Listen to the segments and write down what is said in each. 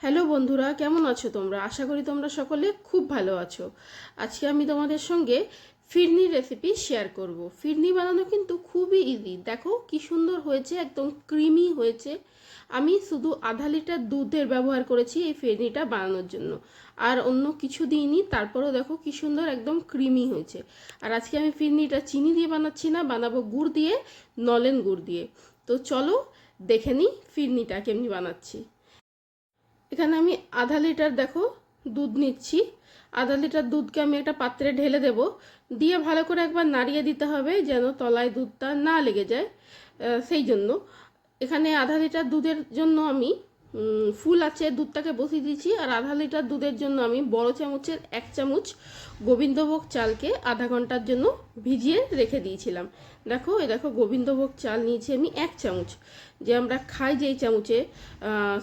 Hello বন্ধুরা, কেমন আছো তোমরা? আশা করি তোমরা সকলে খুব ভালো আছো। আজকে আমি তোমাদের সঙ্গে ফিরনির রেসিপি শেয়ার করব। ফিরনি বানানো কিন্তু খুবই ইজি। দেখো কি সুন্দর হয়েছে, একদম ক্রিমি হয়েছে। আমি শুধু আধা লিটার দুধের ব্যবহার করেছি এই ফিরনিটা বানানোর জন্য, আর অন্য কিছু দিইনি। তারপরেও দেখো কি সুন্দর একদম ক্রিমি হয়েছে। আর আজকে আমি ফিরনিটা চিনি দিয়ে বানাচ্ছি না, বানাবো গুড় দিয়ে, নলেন গুড় দিয়ে। তো চলো দেখে নিই ফিরনিটা কেমনি বানাচ্ছি। এখানে আমি আধা লিটার দেখো দুধ নিচ্ছি। আধা লিটার দুধকে আমি একটা পাত্রে ঢেলে দেব, দিয়ে ভালো করে একবার নাড়িয়ে দিতে হবে যেন তলায় দুধটা না লেগে যায়। সেই জন্য এখানে আধা লিটার দুধের জন্য আমি ফুল আছে দুধটাকে বসিয়ে দিয়েছি। আর আধা লিটার দুধের জন্য আমি বড় চামচের 1 চামচ গোবিন্দভোগ চালকে আধা ঘন্টার জন্য ভিজিয়ে রেখে দিয়েছিলাম। দেখো দেখো গোবিন্দভোগ চাল নিয়েছি আমি 1 চামচ, যে আমরা খাই যেই চামচে,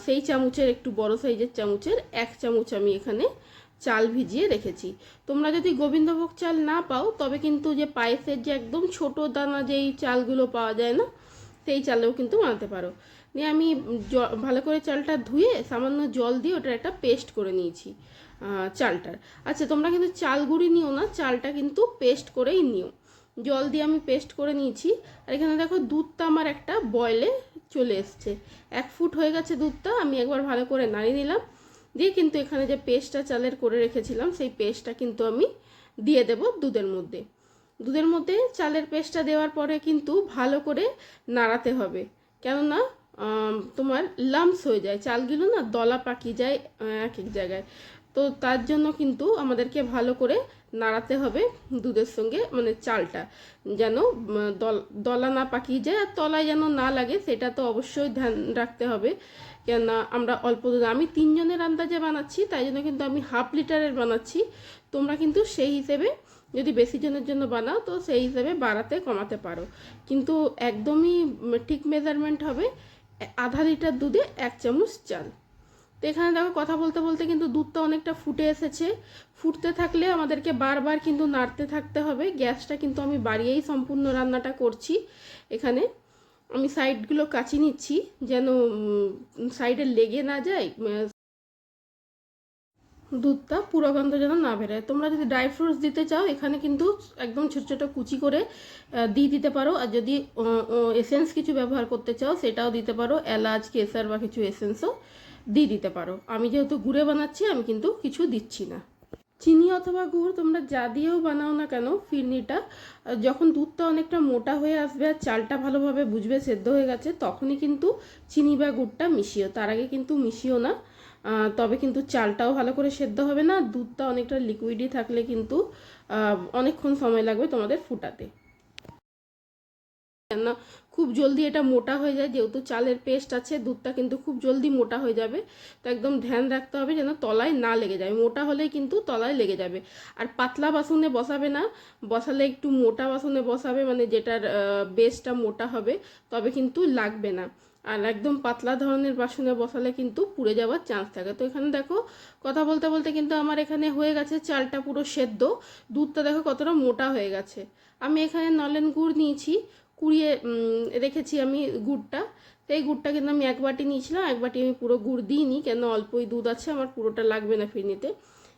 সেই চামচের একটু বড় সাইজের চামচের 1 চামচ আমি এখানে চাল ভিজিয়ে রেখেছি। তোমরা যদি গোবিন্দভোগ চাল না পাও তবে কিন্তু যে পায়েসের যে একদম ছোট দানা যেই চালগুলো পাওয়া যায় না, সেই চালেও কিন্তু বানাতে পারো। নিয়ে আমি ভালো করে চালটা ধুয়ে সামান্য জল দিয়ে ওটার একটা পেস্ট করে নিয়েছি চালটার। আচ্ছা, তোমরা কিন্তু চাল গুঁড়ি নিও না, চালটা কিন্তু পেস্ট করেই নিও। জল দিয়ে আমি পেস্ট করে নিয়েছি। আর এখানে দেখো দুধটা আমার একটা বয়েলে চলে এসছে, 1 ফুট হয়ে গেছে দুধটা। আমি একবার ভালো করে নাড়িয়ে নিলাম, দিয়ে কিন্তু এখানে যে পেস্টটা চালের করে রেখেছিলাম সেই পেস্টটা কিন্তু আমি দিয়ে দেব দুধের মধ্যে। দুধের মধ্যে চালের পেস্টটা দেওয়ার পরে কিন্তু ভালো করে নাড়াতে হবে, কেননা তোমার লাম্পস হয়ে যায়, চালগুলো না দলা পাকিয়ে যায় এক এক জায়গায়। তো তার জন্য কিন্তু আমাদেরকে ভালো করে নাড়াতে হবে দুধের সঙ্গে, মানে চালটা যেন দলা না পাকিয়ে যায় আর তলায় যেন না লাগে, সেটা তো অবশ্যই ধ্যান রাখতে হবে। কেননা আমরা অল্প দুধ, আমি 3 জনের আন্দাজে বানাচ্ছি, তাই জন্য কিন্তু আমি হাফ লিটারের বানাচ্ছি। তোমরা কিন্তু সেই হিসেবে যদি বেশি জনের জন্য বানাও তো সেই হিসেবে বাড়াতে কমাতে পারো, কিন্তু একদমই ঠিক মেজারমেন্ট হবে আধা লিটার দুধে 1 চামচ চাল। তো এখানে দেখো কথা বলতে বলতে কিন্তু দুধটা অনেকটা ফুটে এসেছে। ফুটতে থাকলে আমাদেরকে বারবার কিন্তু নাড়তে থাকতে হবে। গ্যাসটা কিন্তু আমি বাড়িয়েই সম্পূর্ণ রান্নাটা করছি। এখানে আমি সাইডগুলো কাচি নিচ্ছি যেন সাইডে লেগে না যায়, দুধটা পুরো গন্ধ যেন না বেরোয়। তোমরা যদি ড্রাই ফ্রুটস দিতে চাও এখানে কিন্তু একদম ছোট ছোট কুচি করে দিয়ে দিতে পারো। আর যদি এসেন্স কিছু ব্যবহার করতে চাও সেটাও দিতে পারো, এলাচ কেসার বা কিছু এসেন্সও দিয়ে দিতে পারো। আমি যেহেতু গুড়ে বানাচ্ছি আমি কিন্তু কিছু দিচ্ছি না। চিনি অথবা গুড় তোমরা যা দিয়েও বানাও না কেন, ফিরনিটা যখন দুধটা অনেকটা মোটা হয়ে আসবে আর চালটা ভালোভাবে বুঝবে সেদ্ধ হয়ে গেছে, তখনই কিন্তু চিনি বা গুড়টা মিশিও, তার আগে কিন্তু মিশিও না। তবে কিন্তু চালটাও ভালো করে সেদ্ধ হবে না, দুধটা অনেকটা লিকুইডই থাকলে কিন্তু অনেকক্ষণ সময় লাগবে তোমাদের ফুটাতে। না, খুব জলদি এটা মোটা হয়ে যায়, যেহেতু চালের পেস্ট আছে দুধটা কিন্তু খুব জলদি মোটা হয়ে যাবে। তো একদম ধ্যান রাখতে হবে যেন তলায় না লেগে যায়, মোটা হলেই কিন্তু তলায় লেগে যাবে। আর পাতলা বাসনে বসাবে না, বসালে একটু মোটা বাসনে বসাবে, মানে যেটার বেসটা মোটা হবে, তবে কিন্তু লাগবে না। আর একদম পাতলা ধরনের বাসনে বসালে কিন্তু পুড়ে যাওয়ার চান্স থাকে। তো এখানে দেখো কথা বলতে বলতে কিন্তু আমার এখানে হয়ে গেছে চালটা পুরো সেদ্ধ, দুধটা দেখো কতটা মোটা হয়ে গেছে। আমি এখানে নলেন গুড় নিয়েছি, কুড়িয়ে রেখেছি আমি গুড়টা। তো এই গুড়টা কিন্তু আমি 1 বাটি নিয়েছিলাম, 1 বাটি আমি পুরো গুড় দিইনি, কেন অল্পই দুধ আছে, আমার পুরোটা লাগবে না ফিরনিতে।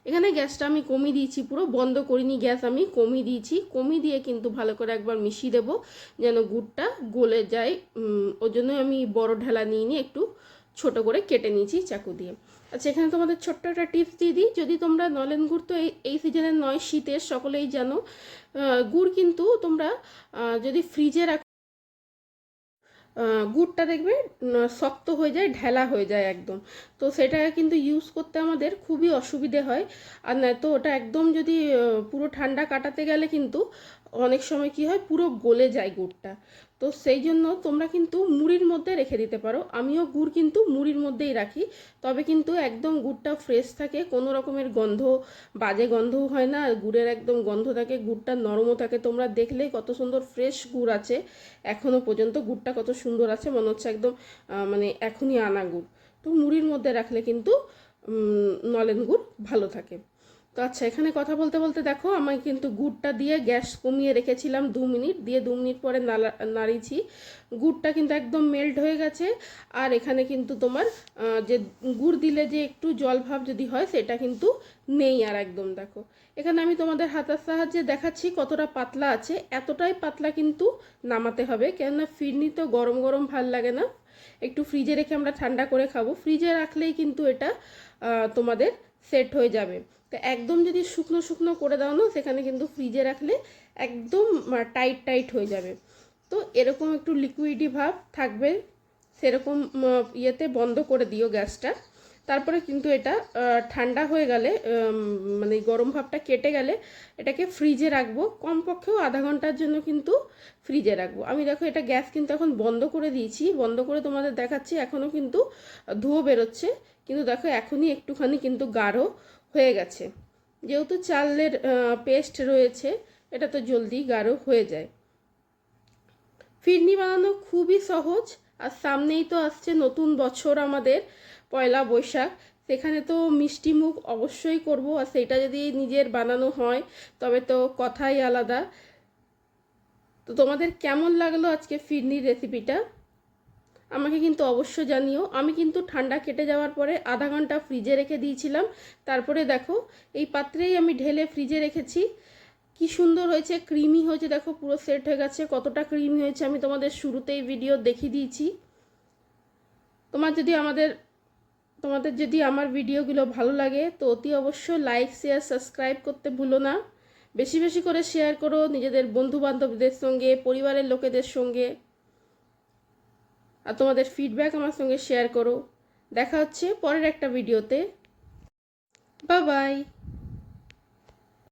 এখানে গ্যাসটা আমি কমিয়ে দিয়েছি, পুরো বন্ধ করিনি, গ্যাস আমি কমিয়ে দিয়েছি। কমিয়ে দিয়ে কিন্তু ভালো করে একবার মিশিয়ে দেবো যেন গুড়টা গলে যায়। ওর জন্য আমি বড় ঢেলা নিয়ে একটু ছোট করে কেটে নিয়েছি চাকু দিয়ে। আচ্ছা, এখানে তোমাদের ছোট্ট একটা টিপস দিয়ে দিই, যদি তোমরা নলেন গুড় তো এই সিজনের নয়, শীতের, সকলেই জানো। গুড় কিন্তু তোমরা যদি ফ্রিজে রাখো গুড়টা দেখবে শক্ত হয়ে যায়, ঢেলা হয়ে যায় একদম। তো সেটা কিন্তু ইউজ করতে আমাদের খুবই অসুবিধে হয়। আর না তো ওটা একদম যদি পুরো ঠান্ডা কাটাতে গেলে কিন্তু অনেক সময় কি হয়, পুরো গলে যায় গুড়টা। তো সেই জন্য তোমরা কিন্তু মুড়ির মধ্যে রেখে দিতে পারো। আমিও গুড় কিন্তু মুড়ির মধ্যেই রাখি, তবে কিন্তু একদম গুড়টা ফ্রেশ থাকে, কোনো রকমের গন্ধ, বাজে গন্ধও হয় না। আর গুড়ের একদম গন্ধ থাকে, গুড়টা নরমও থাকে। তোমরা দেখলেই কত সুন্দর ফ্রেশ গুড় আছে, এখনও পর্যন্ত গুড়টা কত সুন্দর আছে, মনে হচ্ছে একদম মানে এখনই আনা গুড়। তো মুড়ির মধ্যে রাখলে কিন্তু নলেন গুড় ভালো থাকে। তো তো আচ্ছা, এখানে কথা বলতে বলতে দেখো আমি কিন্তু গুড়টা দিয়ে গ্যাস কমিয়ে রেখেছিলাম 2 মিনিট, দিয়ে 2 মিনিট পরে নাড়িয়েছি। গুড়টা কিন্তু একদম মেল্ট হয়ে গেছে। আর এখানে কিন্তু তোমার যে গুড় দিলে যে একটু জল ভাব যদি হয় সেটা কিন্তু নেই আর একদম। দেখো এখানে আমি তোমাদের হাতের সাহায্যে দেখাচ্ছি কতটা পাতলা আছে। এতটাই পাতলা কিন্তু নামাতে হবে, কেননা ফিরনি তো গরম গরম ভাল লাগে না, একটু ফ্রিজে রেখে আমরা ঠান্ডা করে খাবো। ফ্রিজে রাখলেই কিন্তু এটা তোমাদের সেট হয়ে যাবে। তো একদম যদি শুকনো শুকনো করে দাও না, সেখানে কিন্তু ফ্রিজে রাখলে একদম টাইট টাইট হয়ে যাবে। তো এরকম একটু লিকুইডি ভাব থাকবে, সেরকম ইয়েতে বন্ধ করে দিও গ্যাসটা। তারপরে কিন্তু এটা ঠান্ডা হয়ে গেলে, মানে গরম ভাবটা কেটে গেলে এটাকে ফ্রিজে রাখবো, কমপক্ষেও আধা ঘন্টার জন্য কিন্তু ফ্রিজে রাখবো। আমি দেখো এটা গ্যাস কিন্তু এখন বন্ধ করে দিয়েছি, বন্ধ করে তোমাদের দেখাচ্ছি। এখনও কিন্তু ধোঁয়া বেরোচ্ছে, কিন্তু দেখো এখনই একটুখানি কিন্তু গাঢ় হয়ে গেছে। যেহেতু চালের পেস্ট রয়েছে, এটা তো জলদি গাঢ় হয়ে যায়। ফিরনি বানানো খুবই সহজ। আর সামনেই তো আসছে নতুন বছর আমাদের, পয়লা বৈশাখ। সেখানে তো মিষ্টি মুখ অবশ্যই করব, আর সেটা যদি নিজের বানানো হয় তবে তো কথাই আলাদা। তো তোমাদের কেমন লাগলো আজকে ফিরনির রেসিপিটা আমাকে কিন্তু অবশ্য জানিও। আমি কিন্তু ঠান্ডা কেটে যাওয়ার পরে আধা ঘন্টা ফ্রিজে রেখে দিয়েছিলাম। তারপরে দেখো এই পাত্রেই আমি ঢেলে ফ্রিজে রেখেছি। কি সুন্দর হয়েছে, ক্রিমি হয়েছে, দেখো পুরো সেট হয়ে গেছে। কতটা ক্রিমি হয়েছে আমি তোমাদের শুরুতেই ভিডিও দেখিয়ে দিয়েছি। তোমাদের যদি আমার ভিডিওগুলো ভালো লাগে তো অতি অবশ্যই লাইক শেয়ার সাবস্ক্রাইব করতে ভুলো না। বেশি বেশি করে শেয়ার করো নিজেদের বন্ধু বান্ধবদের সঙ্গে, পরিবারের লোকেদের সঙ্গে। আর তোমাদের ফিডব্যাক আমার সঙ্গে শেয়ার করো। দেখা হচ্ছে পরের একটা ভিডিওতে। Bye bye.